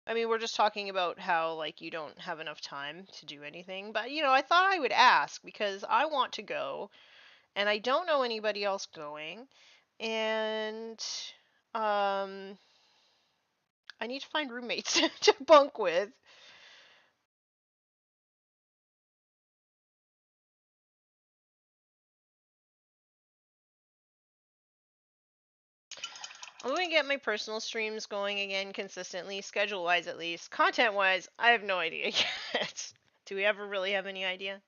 I mean, we're just talking about how, like, you don't have enough time to do anything. But, I thought I would ask because I want to go and I don't know anybody else going. And, um, I need to find roommates to bunk with. I'm going to get my personal streams going again consistently, schedule wise at least. Content wise, I have no idea yet. Do we ever really have any idea?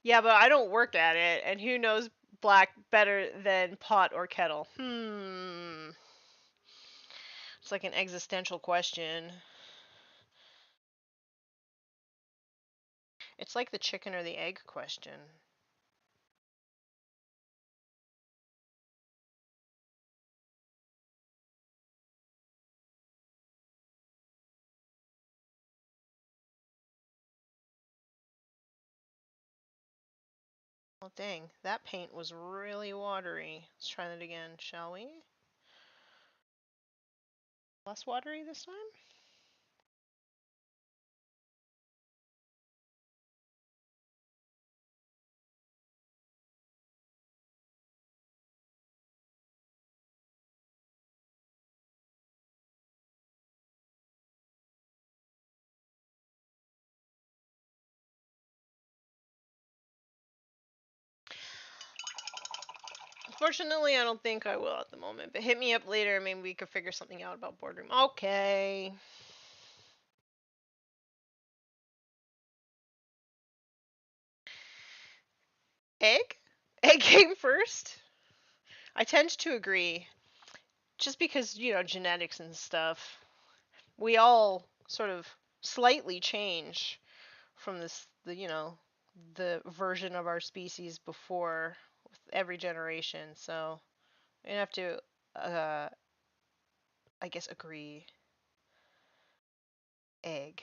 Yeah, but I don't work at it, and who knows black better than pot or kettle? It's like an existential question. It's like the chicken or the egg question. Well, dang, that paint was really watery. Let's try that again, shall we? Less watery this time? Fortunately, I don't think I will at the moment, but hit me up later and maybe we could figure something out about boardroom. Okay. Egg? Egg came first? I tend to agree. Just because, genetics and stuff. We all sort of slightly change from the version of our species before with every generation. So we have to, uh, I guess, agree. Egg.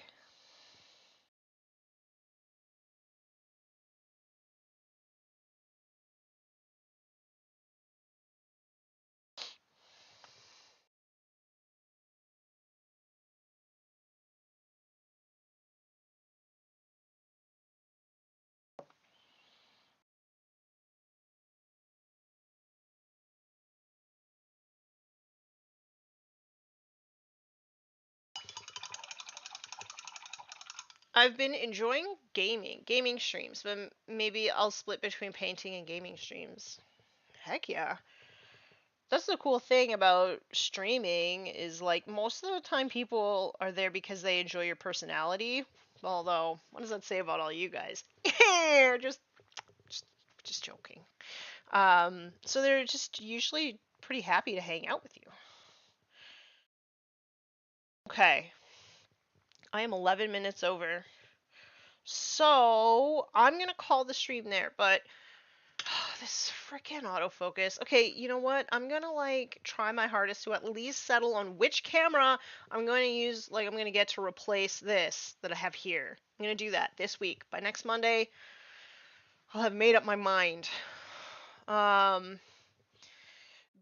I've been enjoying gaming streams, but maybe I'll split between painting and gaming streams. Heck yeah. That's the cool thing about streaming is like most of the time people are there because they enjoy your personality. Although, what does that say about all you guys? just, just, just joking. So they're just usually pretty happy to hang out with you. Okay, I am 11 minutes over. So I'm gonna call the stream there, but this freaking autofocus. Okay, you know what? I'm gonna like try my hardest to at least settle on which camera I'm going to use. Like, I'm gonna get to replace this that I have here. I'm gonna do that this week. By next Monday, I'll have made up my mind. Um,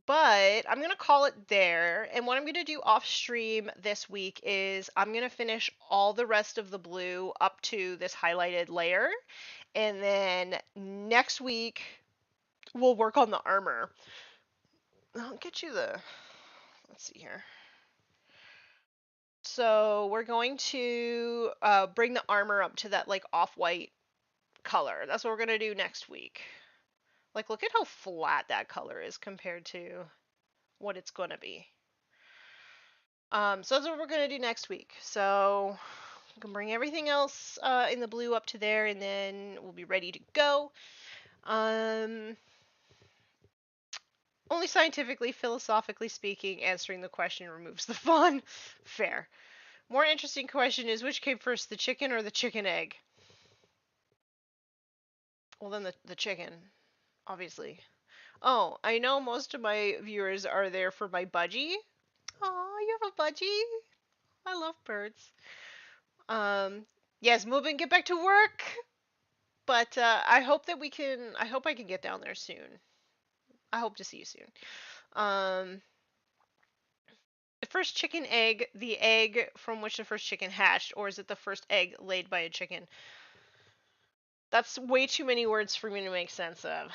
but I'm gonna call it there. And what I'm gonna do off stream this week is I'm gonna finish all the rest of the blue up to this highlighted layer, and then next week we'll work on the armor. I'll get you the. Let's see here. So we're going to bring the armor up to that like off-white color. That's what we're gonna do next week. Like, look at how flat that color is compared to what it's gonna be. So that's what we're gonna do next week. So we can bring everything else in the blue up to there, and then we'll be ready to go. Only scientifically, philosophically speaking, answering the question removes the fun. Fair. More interesting question is which came first, the chicken or the chicken egg? Well, then the chicken, obviously. Oh, I know most of my viewers are there for my budgie. Oh, you have a budgie? I love birds. Um, yes, move and get back to work. But I hope that we can. I hope I can get down there soon. I hope to see you soon. Um, the first chicken egg, the egg from which the first chicken hatched, or is it the first egg laid by a chicken? That's way too many words for me to make sense of.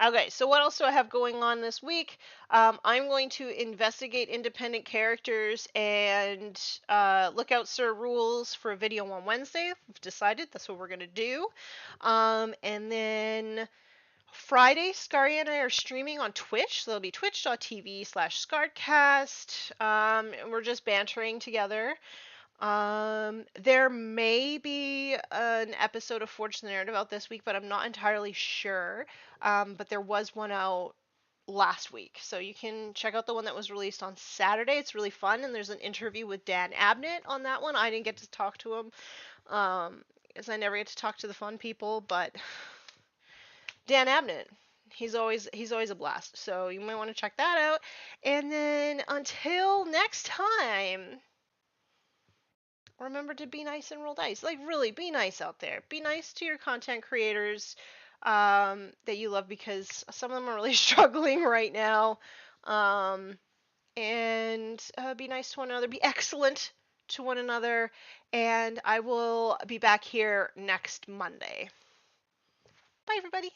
Okay, so what else do I have going on this week? I'm going to investigate independent characters and look out Sir Rules for a video on Wednesday. We've decided that's what we're going to do. And then Friday, Scary and I are streaming on Twitch. So it'll be twitch.tv/Scarcast. And we're just bantering together. There may be an episode of Forge the Narrative out this week, but I'm not entirely sure. But there was one out last week, so you can check out the one that was released on Saturday. It's really fun, and there's an interview with Dan Abnett on that one. I didn't get to talk to him, as I never get to talk to the fun people, but Dan Abnett. He's always a blast. So you might want to check that out. And then until next time, remember to be nice and roll dice. Like, really, be nice out there. Be nice to your content creators that you love, because some of them are really struggling right now. And be nice to one another. Be excellent to one another. And I will be back here next Monday. Bye, everybody.